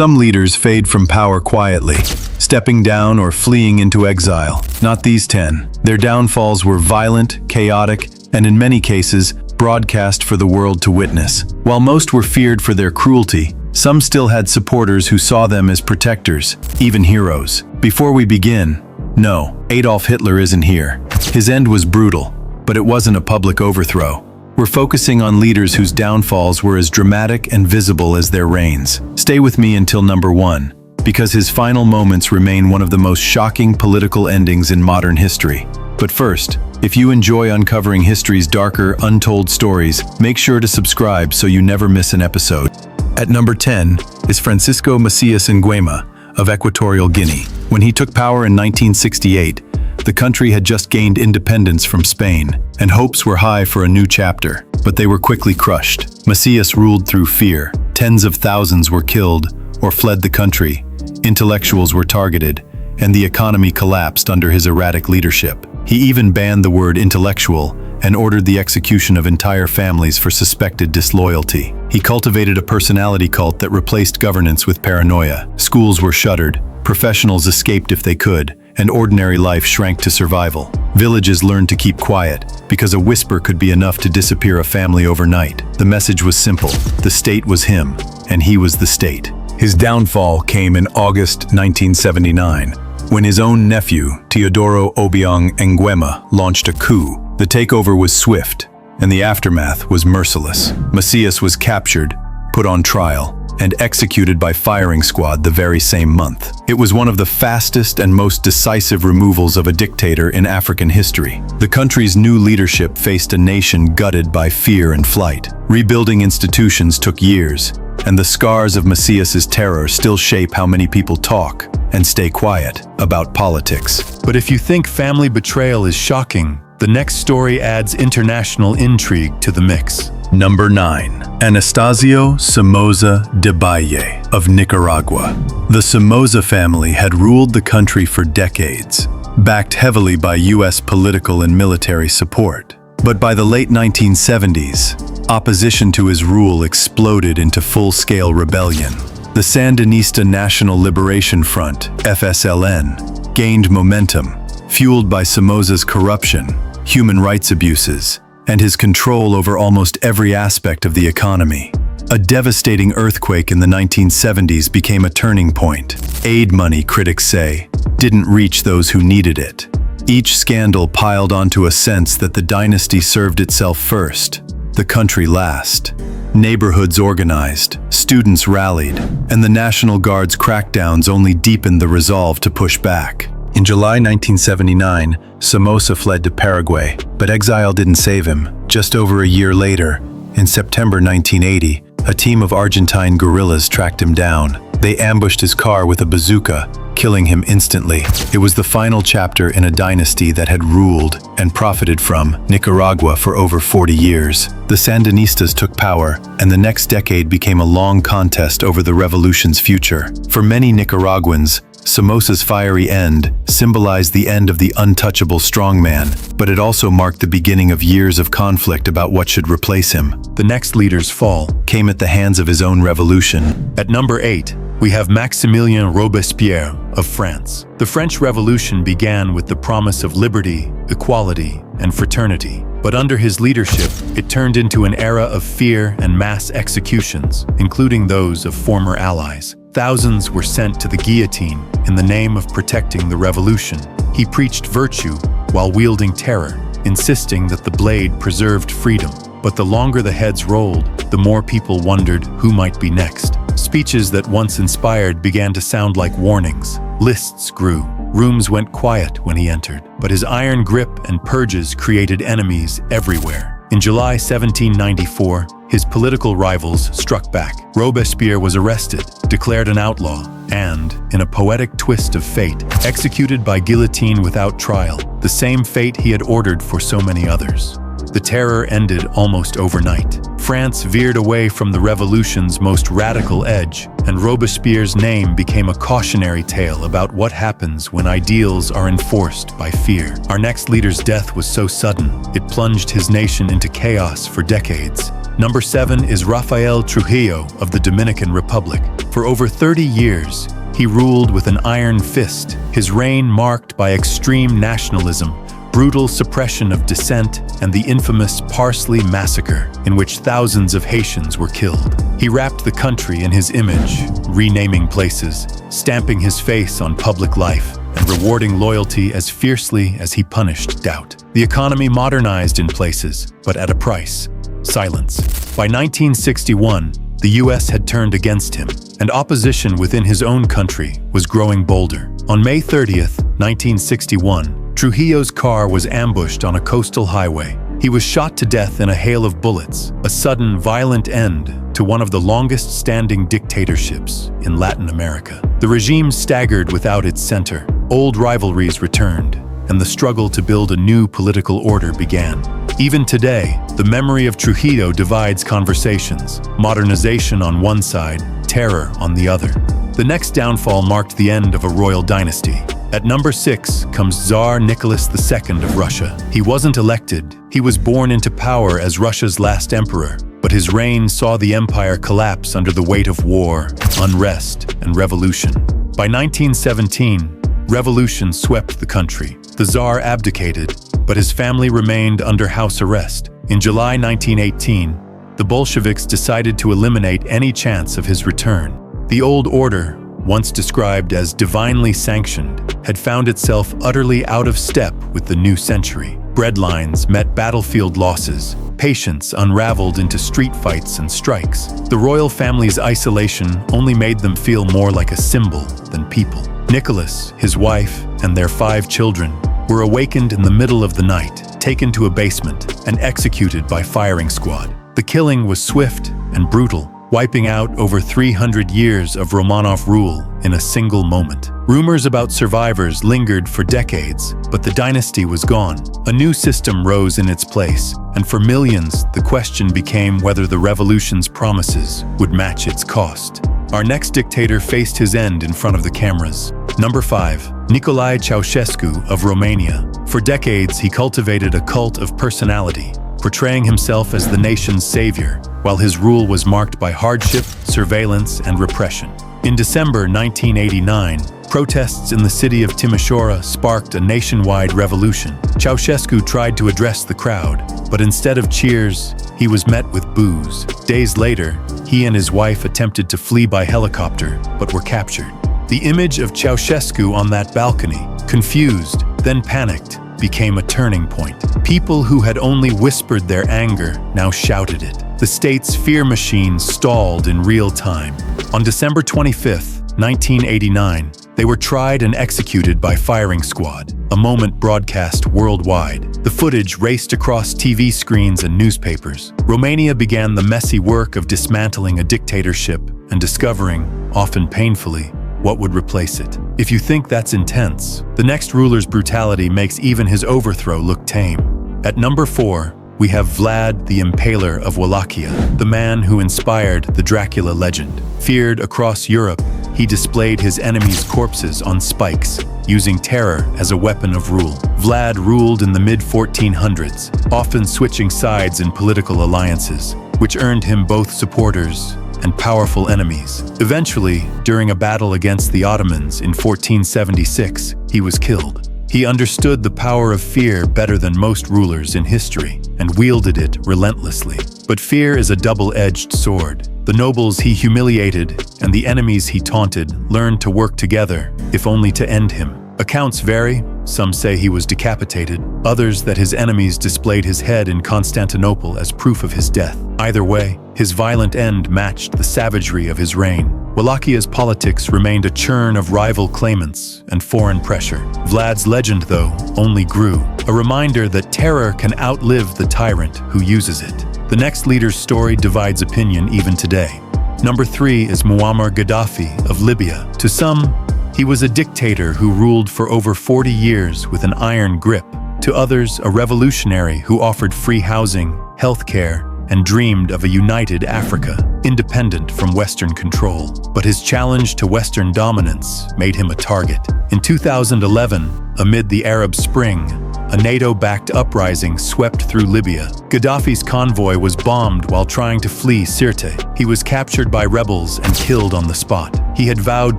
Some leaders fade from power quietly, stepping down or fleeing into exile. Not these 10. Their downfalls were violent, chaotic, and in many cases, broadcast for the world to witness. While most were feared for their cruelty, some still had supporters who saw them as protectors, even heroes. Before we begin, no, Adolf Hitler isn't here. His end was brutal, but it wasn't a public overthrow. We're focusing on leaders whose downfalls were as dramatic and visible as their reigns. Stay with me until number 1, because his final moments remain one of the most shocking political endings in modern history. But first, if you enjoy uncovering history's darker, untold stories, make sure to subscribe so you never miss an episode. At number 10 is Francisco Macías Nguema of Equatorial Guinea. When he took power in 1968, the country had just gained independence from Spain, and hopes were high for a new chapter, but they were quickly crushed. Macías ruled through fear. Tens of thousands were killed or fled the country. Intellectuals were targeted, and the economy collapsed under his erratic leadership. He even banned the word intellectual and ordered the execution of entire families for suspected disloyalty. He cultivated a personality cult that replaced governance with paranoia. Schools were shuttered, professionals escaped if they could, and ordinary life shrank to survival. Villages learned to keep quiet, because a whisper could be enough to disappear a family overnight. The message was simple: the state was him, and he was the state. His downfall came in August 1979, when his own nephew, Teodoro Obiang Nguema, launched a coup. The takeover was swift, and the aftermath was merciless. Macías was captured, put on trial, and executed by firing squad the very same month. It was one of the fastest and most decisive removals of a dictator in African history. The country's new leadership faced a nation gutted by fear and flight. Rebuilding institutions took years, and the scars of Macías's terror still shape how many people talk and stay quiet about politics. But if you think family betrayal is shocking, the next story adds international intrigue to the mix. Number 9. Anastasio Somoza Debayle of Nicaragua. The Somoza family had ruled the country for decades, backed heavily by U.S. political and military support. But by the late 1970s, opposition to his rule exploded into full-scale rebellion. The Sandinista National Liberation Front, FSLN, gained momentum, fueled by Somoza's corruption, human rights abuses, and his control over almost every aspect of the economy. A devastating earthquake in the 1970s became a turning point. Aid money, critics say, didn't reach those who needed it. Each scandal piled onto a sense that the dynasty served itself first, the country last. Neighborhoods organized, students rallied, and the National Guard's crackdowns only deepened the resolve to push back. In July 1979, Somoza fled to Paraguay, but exile didn't save him. Just over a year later, in September 1980, a team of Argentine guerrillas tracked him down. They ambushed his car with a bazooka, killing him instantly. It was the final chapter in a dynasty that had ruled and profited from Nicaragua for over 40 years. The Sandinistas took power, and the next decade became a long contest over the revolution's future. For many Nicaraguans, Somoza's fiery end symbolized the end of the untouchable strongman, but it also marked the beginning of years of conflict about what should replace him. The next leader's fall came at the hands of his own revolution. At number 8, we have Maximilien Robespierre of France. The French Revolution began with the promise of liberty, equality, and fraternity. But under his leadership, it turned into an era of fear and mass executions, including those of former allies. Thousands were sent to the guillotine in the name of protecting the revolution. He preached virtue while wielding terror, insisting that the blade preserved freedom. But the longer the heads rolled, the more people wondered who might be next. Speeches that once inspired began to sound like warnings. Lists grew. Rooms went quiet when he entered. But his iron grip and purges created enemies everywhere. In July 1794, his political rivals struck back. Robespierre was arrested, declared an outlaw, and, in a poetic twist of fate, executed by guillotine without trial, the same fate he had ordered for so many others. The terror ended almost overnight. France veered away from the revolution's most radical edge, and Robespierre's name became a cautionary tale about what happens when ideals are enforced by fear. Our next leader's death was so sudden, it plunged his nation into chaos for decades. Number 7 is Rafael Trujillo of the Dominican Republic. For over 30 years, he ruled with an iron fist, his reign marked by extreme nationalism, brutal suppression of dissent, and the infamous Parsley Massacre, in which thousands of Haitians were killed. He wrapped the country in his image, renaming places, stamping his face on public life, and rewarding loyalty as fiercely as he punished doubt. The economy modernized in places, but at a price: silence. By 1961, the US had turned against him, and opposition within his own country was growing bolder. On May 30th, 1961, Trujillo's car was ambushed on a coastal highway. He was shot to death in a hail of bullets, a sudden, violent end to one of the longest-standing dictatorships in Latin America. The regime staggered without its center. Old rivalries returned, and the struggle to build a new political order began. Even today, the memory of Trujillo divides conversations: modernization on one side, terror on the other. The next downfall marked the end of a royal dynasty. At number 6 comes Tsar Nicholas II of Russia. He wasn't elected. He was born into power as Russia's last emperor, but his reign saw the empire collapse under the weight of war, unrest, and revolution. By 1917, revolution swept the country. The Tsar abdicated, but his family remained under house arrest. In July 1918, the Bolsheviks decided to eliminate any chance of his return. The old order, once described as divinely sanctioned, had found itself utterly out of step with the new century. Breadlines met battlefield losses. Patience unraveled into street fights and strikes. The royal family's isolation only made them feel more like a symbol than people. Nicholas, his wife, and their 5 children were awakened in the middle of the night, taken to a basement, and executed by firing squad. The killing was swift and brutal, wiping out over 300 years of Romanov rule in a single moment. Rumors about survivors lingered for decades, but the dynasty was gone. A new system rose in its place, and for millions, the question became whether the revolution's promises would match its cost. Our next dictator faced his end in front of the cameras. Number 5. Nicolae Ceaușescu of Romania. For decades, he cultivated a cult of personality, portraying himself as the nation's savior, while his rule was marked by hardship, surveillance, and repression. In December 1989, protests in the city of Timișoara sparked a nationwide revolution. Ceaușescu tried to address the crowd, but instead of cheers, he was met with boos. Days later, he and his wife attempted to flee by helicopter, but were captured. The image of Ceaușescu on that balcony, confused, then panicked, became a turning point. People who had only whispered their anger now shouted it. The state's fear machine stalled in real time. On December 25, 1989, they were tried and executed by firing squad, a moment broadcast worldwide. The footage raced across TV screens and newspapers. Romania began the messy work of dismantling a dictatorship and discovering, often painfully, what would replace it. If you think that's intense, the next ruler's brutality makes even his overthrow look tame. At number 4, we have Vlad the Impaler of Wallachia, the man who inspired the Dracula legend. Feared across Europe, he displayed his enemies' corpses on spikes, using terror as a weapon of rule. Vlad ruled in the mid-1400s, often switching sides in political alliances, which earned him both supporters and powerful enemies. Eventually, during a battle against the Ottomans in 1476, he was killed. He understood the power of fear better than most rulers in history and wielded it relentlessly. But fear is a double-edged sword. The nobles he humiliated and the enemies he taunted learned to work together, if only to end him. Accounts vary. Some say he was decapitated, others that his enemies displayed his head in Constantinople as proof of his death. Either way, his violent end matched the savagery of his reign. Wallachia's politics remained a churn of rival claimants and foreign pressure. Vlad's legend, though, only grew, a reminder that terror can outlive the tyrant who uses it. The next leader's story divides opinion even today. Number 3 is Muammar Gaddafi of Libya. To some, he was a dictator who ruled for over 40 years with an iron grip. To To others, a revolutionary who offered free housing, healthcare, and dreamed of a united Africa, independent from Western control. But his challenge to Western dominance made him a target. In 2011, amid the Arab Spring, a NATO-backed uprising swept through Libya. Gaddafi's convoy was bombed while trying to flee Sirte. He was captured by rebels and killed on the spot. He had vowed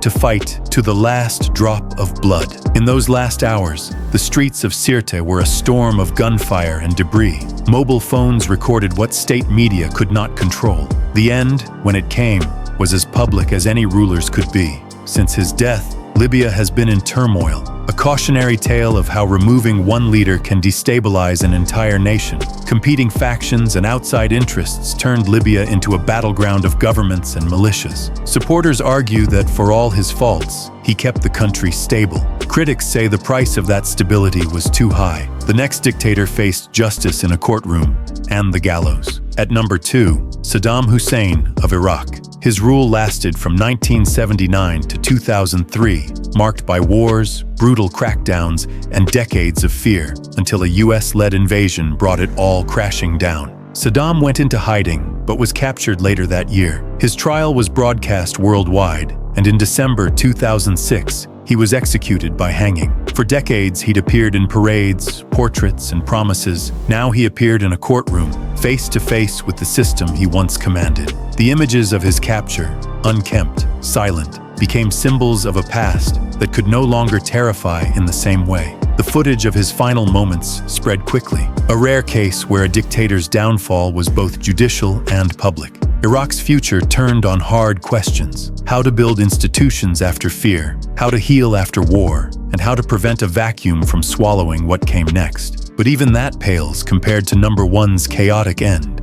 to fight to the last drop of blood. In those last hours, the streets of Sirte were a storm of gunfire and debris. Mobile phones recorded what state media could not control. The end, when it came, was as public as any ruler's could be. Since his death, Libya has been in turmoil, a cautionary tale of how removing one leader can destabilize an entire nation. Competing factions and outside interests turned Libya into a battleground of governments and militias. Supporters argue that for all his faults, he kept the country stable. Critics say the price of that stability was too high. The next dictator faced justice in a courtroom and the gallows. At number 2, Saddam Hussein of Iraq. His rule lasted from 1979 to 2003, marked by wars, brutal crackdowns, and decades of fear, until a US-led invasion brought it all crashing down. Saddam went into hiding, but was captured later that year. His trial was broadcast worldwide, and in December 2006, he was executed by hanging. For decades, he'd appeared in parades, portraits, and promises. Now he appeared in a courtroom, face to face with the system he once commanded. The images of his capture, unkempt, silent, became symbols of a past that could no longer terrify in the same way. The footage of his final moments spread quickly, a rare case where a dictator's downfall was both judicial and public. Iraq's future turned on hard questions: how to build institutions after fear, how to heal after war, and how to prevent a vacuum from swallowing what came next. But even that pales compared to number 1's chaotic end.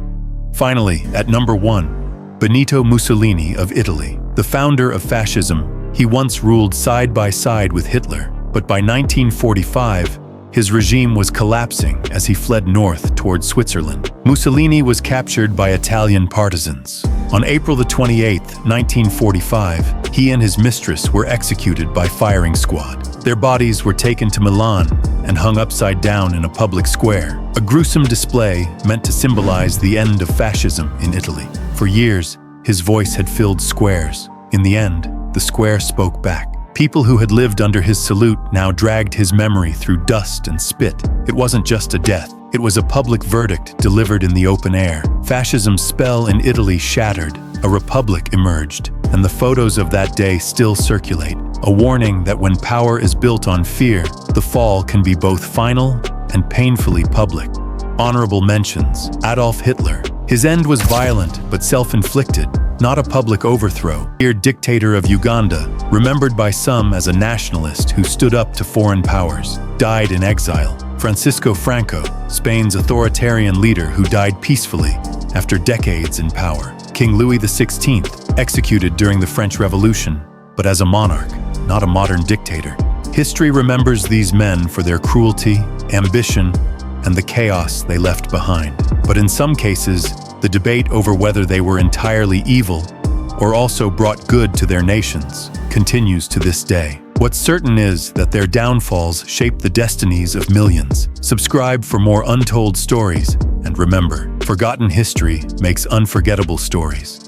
Finally, at number 1, Benito Mussolini of Italy. The founder of fascism, he once ruled side by side with Hitler, but by 1945, his regime was collapsing as he fled north toward Switzerland. Mussolini was captured by Italian partisans. On April 28, 1945, he and his mistress were executed by firing squad. Their bodies were taken to Milan and hung upside down in a public square, a gruesome display meant to symbolize the end of fascism in Italy. For years, his voice had filled squares. In the end, the square spoke back. People who had lived under his salute now dragged his memory through dust and spit. It wasn't just a death. It was a public verdict delivered in the open air. Fascism's spell in Italy shattered. A republic emerged, and the photos of that day still circulate. A warning that when power is built on fear, the fall can be both final and painfully public. Honorable mentions: Adolf Hitler. His end was violent but self-inflicted, not a public overthrow. Here, dictator of Uganda, remembered by some as a nationalist who stood up to foreign powers, died in exile. Francisco Franco, Spain's authoritarian leader who died peacefully after decades in power. King Louis XVI, executed during the French Revolution, but as a monarch, not a modern dictator. History remembers these men for their cruelty, ambition, and the chaos they left behind. But in some cases, the debate over whether they were entirely evil or also brought good to their nations continues to this day. What's certain is that their downfalls shape the destinies of millions. Subscribe for more untold stories, and remember, forgotten history makes unforgettable stories.